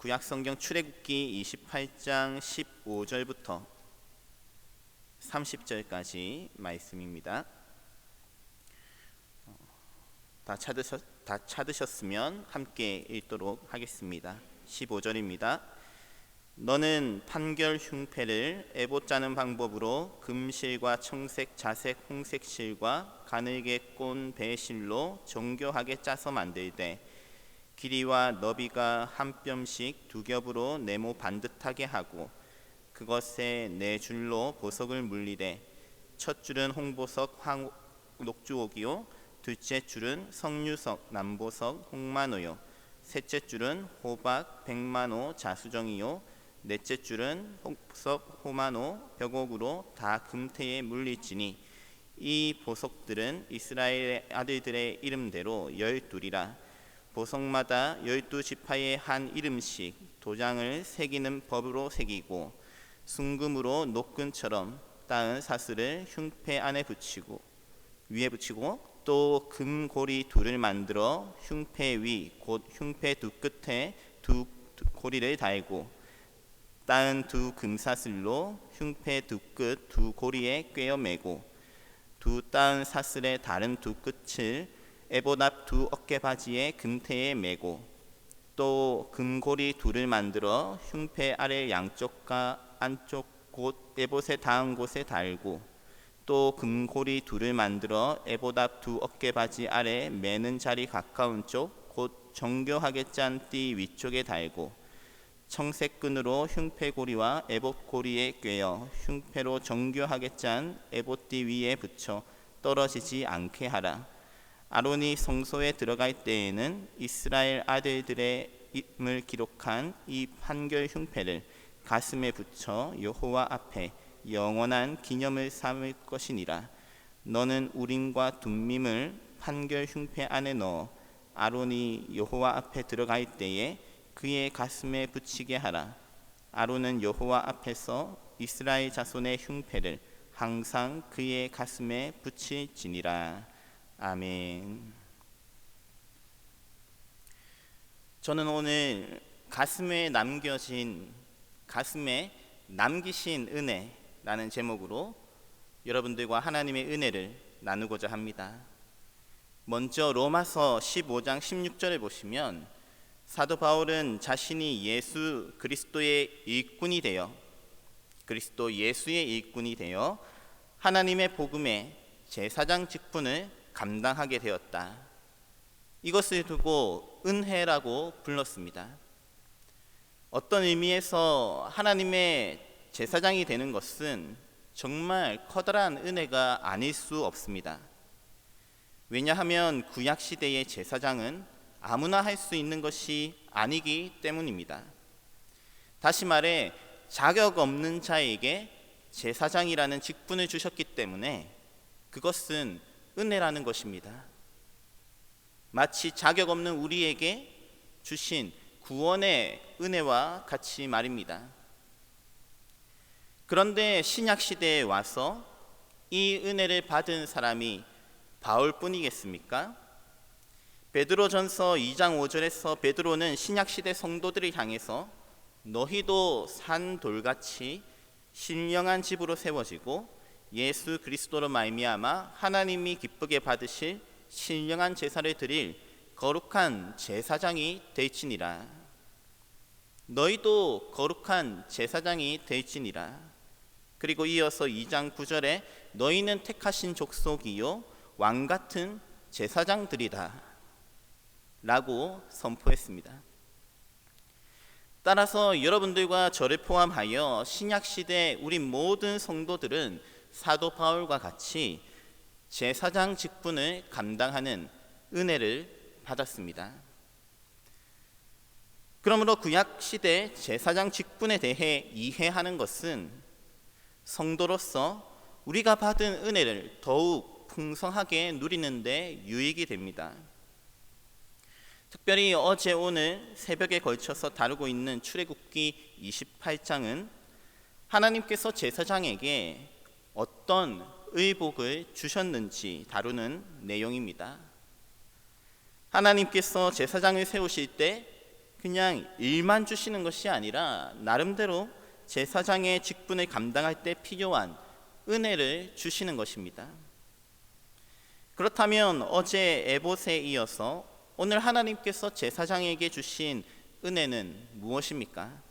구약성경 출애굽기 28장 15절부터 30절까지 말씀입니다. 다 찾으셨으면 함께 읽도록 하겠습니다. 15절입니다. 너는 판결 흉패를 에봇 짜는 방법으로 금실과 청색, 자색, 홍색 실과 가늘게 꼰 배실로 정교하게 짜서 만들되 길이와 너비가 한 뼘씩 두 겹으로 네모 반듯하게 하고 그것에 네 줄로 보석을 물리되 첫 줄은 홍보석 녹주옥이요 둘째 줄은 석류석 남보석 홍만호요 셋째 줄은 호박 백만호 자수정이요 넷째 줄은 홍석 호만호 벽옥으로 다 금태에 물릴지니 이 보석들은 이스라엘 아들들의 이름대로 12이라 보석마다 12지파의 한 이름씩 도장을 새기는 법으로 새기고 순금으로 노끈처럼 따은 사슬을 흉패 안에 위에 붙이고 또 금고리 둘을 만들어 흉패 위 곧 흉패 두 끝에 두 고리를 달고 따은 두 금사슬로 흉패 두 끝 두 고리에 꿰어 매고 두 따은 사슬의 다른 두 끝을 에봇 앞 두 어깨바지의 금태에 매고 또 금고리 둘을 만들어 흉패 아래 양쪽과 안쪽 곧 에봇에 닿은 곳에 달고 또 금고리 둘을 만들어 에봇 앞 두 어깨바지 아래 매는 자리 가까운 쪽 곧 정교하게 짠 띠 위쪽에 달고 청색끈으로 흉패 고리와 에봇 고리에 꿰어 흉패로 정교하게 짠 에봇 띠 위에 붙여 떨어지지 않게 하라. 아론이 성소에 들어갈 때에는 이스라엘 아들들의 이름을 기록한 이 판결 흉패를 가슴에 붙여 여호와 앞에 영원한 기념을 삼을 것이니라. 너는 우림과 둠밈을 판결 흉패 안에 넣어 아론이 여호와 앞에 들어갈 때에 그의 가슴에 붙이게 하라. 아론은 여호와 앞에서 이스라엘 자손의 흉패를 항상 그의 가슴에 붙일지니라. 아멘. 저는 오늘 가슴에 남기신 은혜라는 제목으로 여러분들과 하나님의 은혜를 나누고자 합니다. 먼저 로마서 15장 16절을 보시면 사도 바울은 자신이 예수 그리스도의 일꾼이 되어 그리스도 예수의 일꾼이 되어 하나님의 복음의 제사장 직분을 감당하게 되었다. 이것을 두고 은혜라고 불렀습니다. 어떤 의미에서 하나님의 제사장이 되는 것은 정말 커다란 은혜가 아닐 수 없습니다. 왜냐하면 구약시대의 제사장은 아무나 할 수 있는 것이 아니기 때문입니다. 다시 말해 자격 없는 자에게 제사장이라는 직분을 주셨기 때문에 그것은 은혜라는 것입니다. 마치 자격 없는 우리에게 주신 구원의 은혜와 같이 말입니다. 그런데 신약시대에 와서 이 은혜를 받은 사람이 바울뿐이겠습니까? 베드로전서 2장 5절에서 베드로는 신약시대 성도들을 향해서 너희도 산 돌같이 신령한 집으로 세워지고 예수 그리스도로 말미암아 하나님이 기쁘게 받으실 신령한 제사를 드릴 거룩한 제사장이 될지니라. 너희도 거룩한 제사장이 될지니라. 그리고 이어서 2장 9절에 너희는 택하신 족속이요 왕같은 제사장들이다 라고 선포했습니다. 따라서 여러분들과 저를 포함하여 신약시대 우리 모든 성도들은 사도 바울과 같이 제사장 직분을 감당하는 은혜를 받았습니다. 그러므로 구약시대 제사장 직분에 대해 이해하는 것은 성도로서 우리가 받은 은혜를 더욱 풍성하게 누리는 데 유익이 됩니다. 특별히 어제 오늘 새벽에 걸쳐서 다루고 있는 출애굽기 28장은 하나님께서 제사장에게 어떤 의복을 주셨는지 다루는 내용입니다. 하나님께서 제사장을 세우실 때 그냥 일만 주시는 것이 아니라 나름대로 제사장의 직분을 감당할 때 필요한 은혜를 주시는 것입니다. 그렇다면 어제 에봇에 이어서 오늘 하나님께서 제사장에게 주신 은혜는 무엇입니까?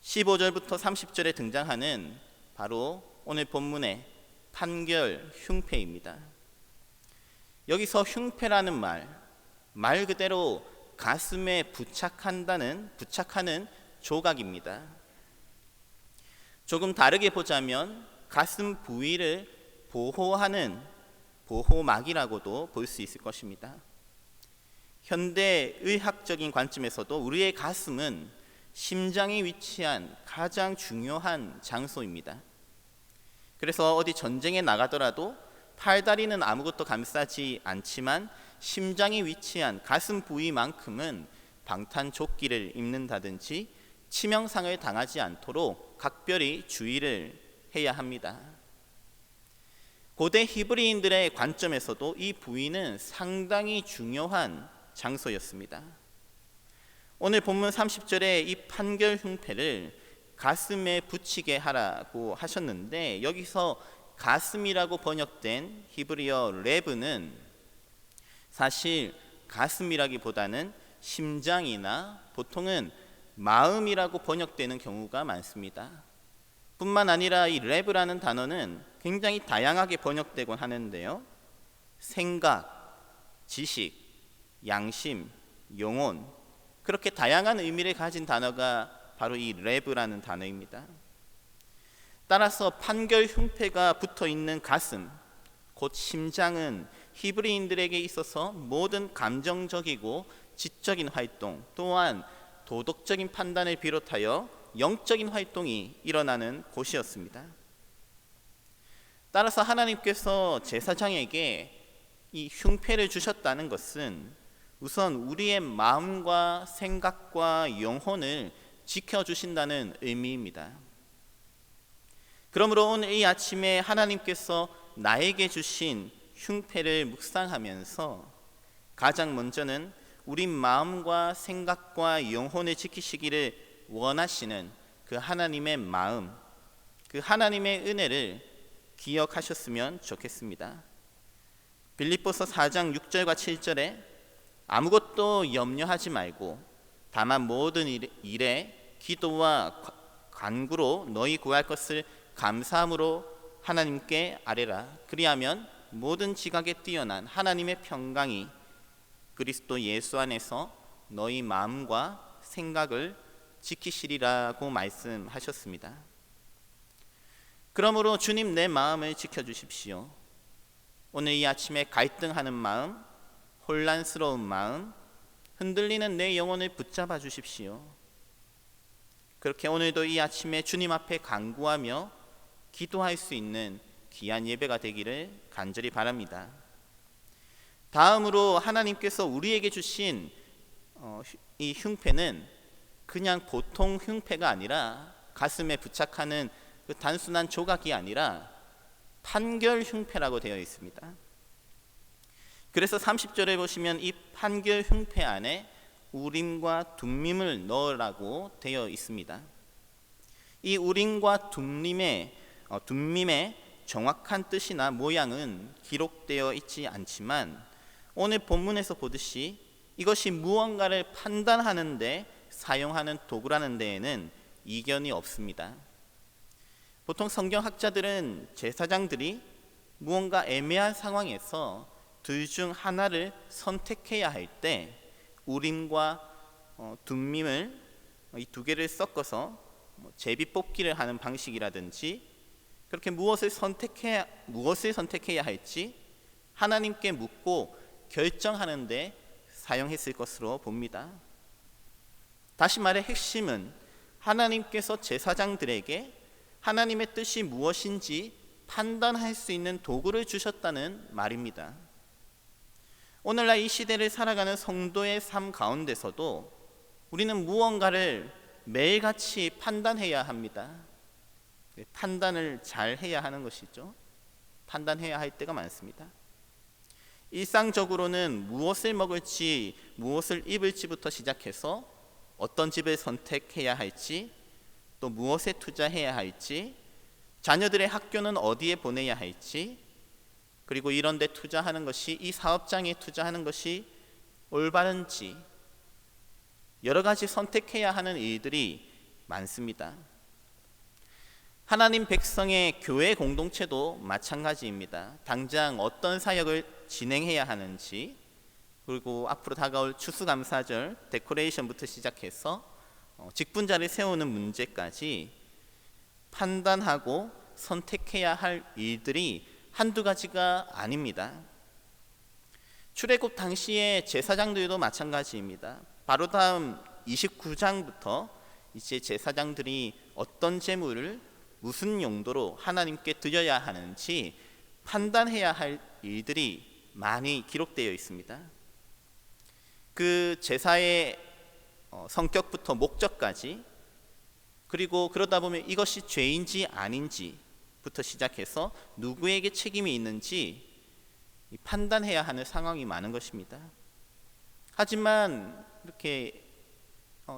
15절부터 30절에 등장하는 바로 오늘 본문의 판결 흉패입니다. 여기서 흉패라는 말 그대로 가슴에 부착하는 조각입니다. 조금 다르게 보자면 가슴 부위를 보호하는 보호막이라고도 볼 수 있을 것입니다. 현대 의학적인 관점에서도 우리의 가슴은 심장이 위치한 가장 중요한 장소입니다. 그래서 어디 전쟁에 나가더라도 팔다리는 아무것도 감싸지 않지만 심장이 위치한 가슴 부위만큼은 방탄조끼를 입는다든지 치명상을 당하지 않도록 각별히 주의를 해야 합니다. 고대 히브리인들의 관점에서도 이 부위는 상당히 중요한 장소였습니다. 오늘 본문 30절에 이 판결 흉패를 가슴에 붙이게 하라고 하셨는데, 여기서 가슴이라고 번역된 히브리어 레브는 사실 가슴이라기보다는 심장이나 보통은 마음이라고 번역되는 경우가 많습니다. 뿐만 아니라 이 레브라는 단어는 굉장히 다양하게 번역되곤 하는데요, 생각, 지식, 양심, 영혼, 그렇게 다양한 의미를 가진 단어가 바로 이 레브라는 단어입니다. 따라서 판결 흉패가 붙어 있는 가슴, 곧 심장은 히브리인들에게 있어서 모든 감정적이고 지적인 활동, 또한 도덕적인 판단을 비롯하여 영적인 활동이 일어나는 곳이었습니다. 따라서 하나님께서 제사장에게 이 흉패를 주셨다는 것은 우선 우리의 마음과 생각과 영혼을 지켜주신다는 의미입니다. 그러므로 오늘 이 아침에 하나님께서 나에게 주신 흉패를 묵상하면서 가장 먼저는 우리 마음과 생각과 영혼을 지키시기를 원하시는 그 하나님의 마음, 그 하나님의 은혜를 기억하셨으면 좋겠습니다. 빌립보서 4장 6절과 7절에 아무것도 염려하지 말고 다만 모든 일에 기도와 간구로 너희 구할 것을 감사함으로 하나님께 아뢰라. 그리하면 모든 지각에 뛰어난 하나님의 평강이 그리스도 예수 안에서 너희 마음과 생각을 지키시리라고 말씀하셨습니다. 그러므로 주님, 내 마음을 지켜주십시오. 오늘 이 아침에 갈등하는 마음, 혼란스러운 마음, 흔들리는 내 영혼을 붙잡아 주십시오. 그렇게 오늘도 이 아침에 주님 앞에 간구하며 기도할 수 있는 귀한 예배가 되기를 간절히 바랍니다. 다음으로 하나님께서 우리에게 주신 이 흉패는 그냥 보통 흉패가 아니라, 가슴에 부착하는 그 단순한 조각이 아니라 판결 흉패라고 되어 있습니다. 그래서 30절에 보시면 이 판결 흉패 안에 우림과 둠밈을 넣으라고 되어 있습니다. 이 우림과 둠밈의 정확한 뜻이나 모양은 기록되어 있지 않지만 오늘 본문에서 보듯이 이것이 무언가를 판단하는 데 사용하는 도구라는 데에는 이견이 없습니다. 보통 성경학자들은 제사장들이 무언가 애매한 상황에서 둘 중 하나를 선택해야 할 때 우림과 둠밈을 이 두 개를 섞어서 제비뽑기를 하는 방식이라든지, 그렇게 무엇을 선택해야 할지 하나님께 묻고 결정하는 데 사용했을 것으로 봅니다. 다시 말해 핵심은 하나님께서 제사장들에게 하나님의 뜻이 무엇인지 판단할 수 있는 도구를 주셨다는 말입니다. 오늘날 이 시대를 살아가는 성도의 삶 가운데서도 우리는 무언가를 매일같이 판단해야 합니다. 판단을 잘 해야 하는 것이죠. 판단해야 할 때가 많습니다. 일상적으로는 무엇을 먹을지, 무엇을 입을지부터 시작해서 어떤 집을 선택해야 할지, 또 무엇에 투자해야 할지, 자녀들의 학교는 어디에 보내야 할지, 그리고 이런 데 투자하는 것이, 이 사업장에 투자하는 것이 올바른지, 여러 가지 선택해야 하는 일들이 많습니다. 하나님 백성의 교회 공동체도 마찬가지입니다. 당장 어떤 사역을 진행해야 하는지, 그리고 앞으로 다가올 추수감사절 데코레이션부터 시작해서 직분자를 세우는 문제까지 판단하고 선택해야 할 일들이 한두 가지가 아닙니다. 출애굽 당시의 제사장들도 마찬가지입니다. 바로 다음 29장부터 이제 제사장들이 어떤 제물을 무슨 용도로 하나님께 드려야 하는지 판단해야 할 일들이 많이 기록되어 있습니다. 그 제사의 성격부터 목적까지, 그리고 그러다 보면 이것이 죄인지 아닌지부터 시작해서 누구에게 책임이 있는지 판단해야 하는 상황이 많은 것입니다. 하지만 이렇게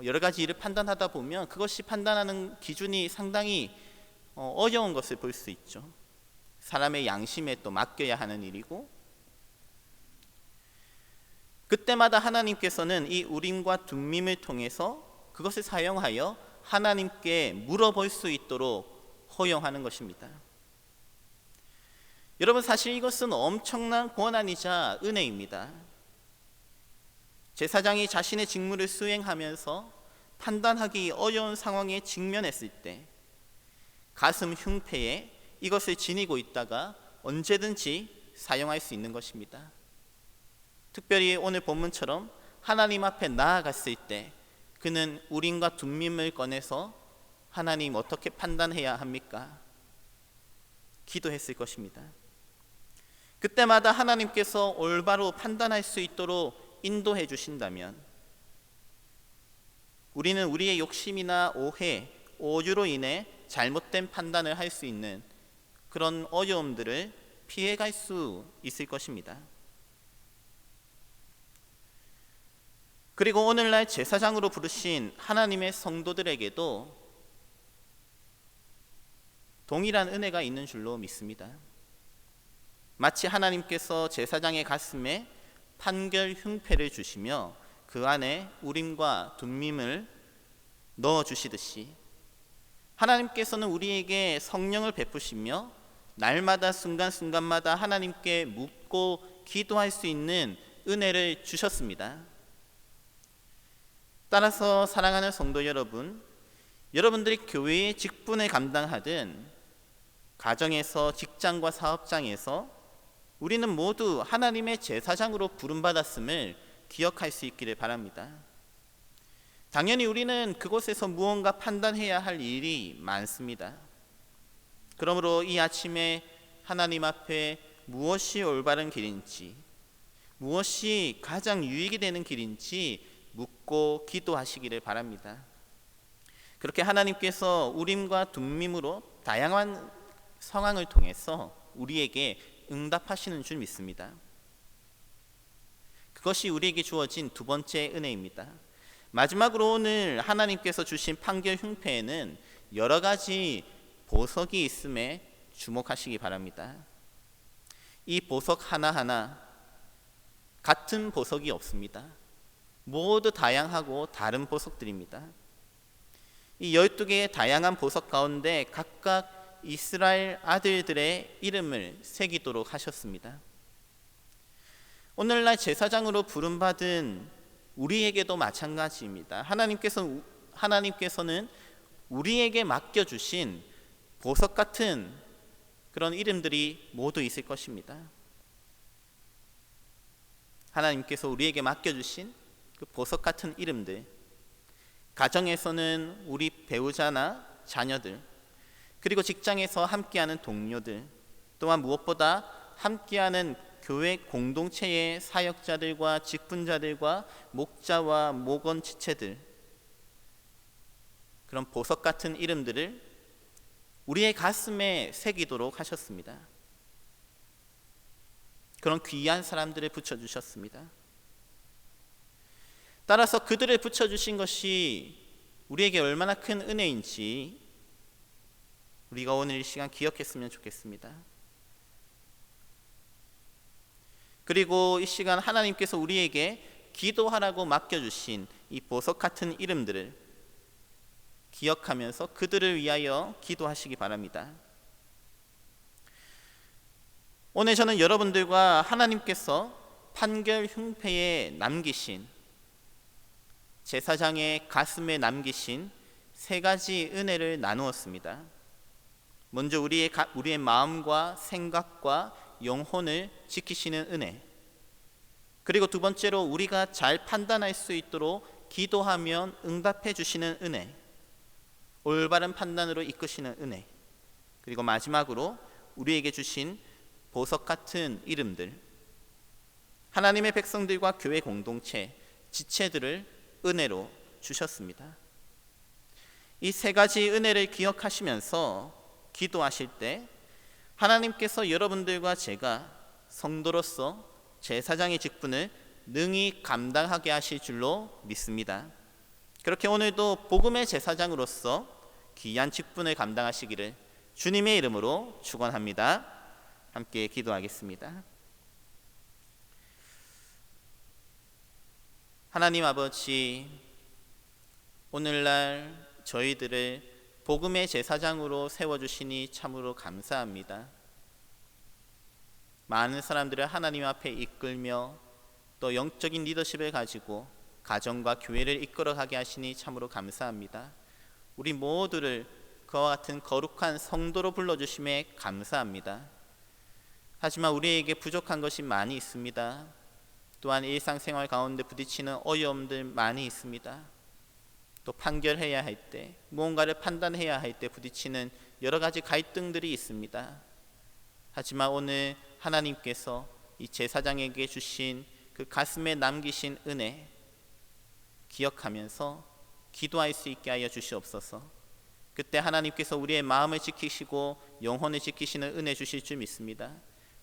여러 가지 일을 판단하다 보면 그것이 판단하는 기준이 상당히 어려운 것을 볼 수 있죠. 사람의 양심에 또 맡겨야 하는 일이고, 그때마다 하나님께서는 이 우림과 둠밈을 통해서 그것을 사용하여 하나님께 물어볼 수 있도록 허용하는 것입니다. 여러분, 사실 이것은 엄청난 고난이자 은혜입니다. 제사장이 자신의 직무를 수행하면서 판단하기 어려운 상황에 직면했을 때 가슴 흉패에 이것을 지니고 있다가 언제든지 사용할 수 있는 것입니다. 특별히 오늘 본문처럼 하나님 앞에 나아갔을 때 그는 우림과 둠밈을 꺼내서 하나님 어떻게 판단해야 합니까? 기도했을 것입니다. 그때마다 하나님께서 올바로 판단할 수 있도록 인도해 주신다면 우리는 우리의 욕심이나 오해, 오류로 인해 잘못된 판단을 할 수 있는 그런 어려움들을 피해갈 수 있을 것입니다. 그리고 오늘날 제사장으로 부르신 하나님의 성도들에게도 동일한 은혜가 있는 줄로 믿습니다. 마치 하나님께서 제사장의 가슴에 판결 흉패를 주시며 그 안에 우림과 둠밈을 넣어 주시듯이 하나님께서는 우리에게 성령을 베푸시며 날마다 순간순간마다 하나님께 묻고 기도할 수 있는 은혜를 주셨습니다. 따라서 사랑하는 성도 여러분, 여러분들이 교회의 직분을 감당하든 가정에서, 직장과 사업장에서 우리는 모두 하나님의 제사장으로 부름받았음을 기억할 수 있기를 바랍니다. 당연히 우리는 그곳에서 무언가 판단해야 할 일이 많습니다. 그러므로 이 아침에 하나님 앞에 무엇이 올바른 길인지, 무엇이 가장 유익이 되는 길인지 묻고 기도하시기를 바랍니다. 그렇게 하나님께서 우림과 둠밈으로 다양한 상황을 통해서 우리에게 응답하시는 줄 믿습니다. 그것이 우리에게 주어진 두 번째 은혜입니다. 마지막으로 오늘 하나님께서 주신 판결 흉패에는 여러 가지 보석이 있음에 주목하시기 바랍니다. 이 보석 하나하나 같은 보석이 없습니다. 모두 다양하고 다른 보석들입니다. 이 12개의 다양한 보석 가운데 각각 이스라엘 아들들의 이름을 새기도록 하셨습니다. 오늘날 제사장으로 부름받은 우리에게도 마찬가지입니다. 하나님께서는 우리에게 맡겨주신 보석 같은 그런 이름들이 모두 있을 것입니다. 하나님께서 우리에게 맡겨주신 그 보석 같은 이름들, 가정에서는 우리 배우자나 자녀들, 그리고 직장에서 함께하는 동료들, 또한 무엇보다 함께하는 교회 공동체의 사역자들과 직분자들과 목자와 목원 지체들, 그런 보석 같은 이름들을 우리의 가슴에 새기도록 하셨습니다. 그런 귀한 사람들을 붙여주셨습니다. 따라서 그들을 붙여주신 것이 우리에게 얼마나 큰 은혜인지 우리가 오늘 이 시간 기억했으면 좋겠습니다. 그리고 이 시간 하나님께서 우리에게 기도하라고 맡겨주신 이 보석 같은 이름들을 기억하면서 그들을 위하여 기도하시기 바랍니다. 오늘 저는 여러분들과 하나님께서 판결 흉패에 남기신, 제사장의 가슴에 남기신 세 가지 은혜를 나누었습니다. 먼저 우리의 마음과 생각과 영혼을 지키시는 은혜, 그리고 두 번째로 우리가 잘 판단할 수 있도록 기도하면 응답해 주시는 은혜, 올바른 판단으로 이끄시는 은혜, 그리고 마지막으로 우리에게 주신 보석 같은 이름들, 하나님의 백성들과 교회 공동체, 지체들을 은혜로 주셨습니다. 이 세 가지 은혜를 기억하시면서 기도하실 때 하나님께서 여러분들과 제가 성도로서 제사장의 직분을 능히 감당하게 하실 줄로 믿습니다. 그렇게 오늘도 복음의 제사장으로서 귀한 직분을 감당하시기를 주님의 이름으로 축원합니다. 함께 기도하겠습니다. 하나님 아버지, 오늘날 저희들을 복음의 제사장으로 세워주시니 참으로 감사합니다. 많은 사람들을 하나님 앞에 이끌며 또 영적인 리더십을 가지고 가정과 교회를 이끌어가게 하시니 참으로 감사합니다. 우리 모두를 그와 같은 거룩한 성도로 불러주심에 감사합니다. 하지만 우리에게 부족한 것이 많이 있습니다. 또한 일상생활 가운데 부딪히는 어려움들 많이 있습니다. 또 판결해야 할 때, 무언가를 판단해야 할 때 부딪히는 여러 가지 갈등들이 있습니다. 하지만 오늘 하나님께서 이 제사장에게 주신 그 가슴에 남기신 은혜 기억하면서 기도할 수 있게 하여 주시옵소서. 그때 하나님께서 우리의 마음을 지키시고 영혼을 지키시는 은혜 주실 줄 믿습니다.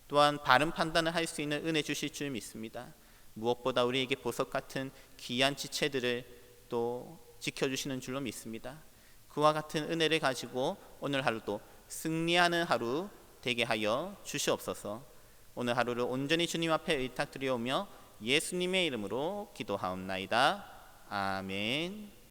또한 바른 판단을 할 수 있는 은혜 주실 줄 믿습니다. 무엇보다 우리에게 보석 같은 귀한 지체들을 또 지켜주시는 줄로 믿습니다. 그와 같은 은혜를 가지고 오늘 하루도 승리하는 하루 되게 하여 주시옵소서. 오늘 하루를 온전히 주님 앞에 의탁드리오며 예수님의 이름으로 기도하옵나이다. 아멘.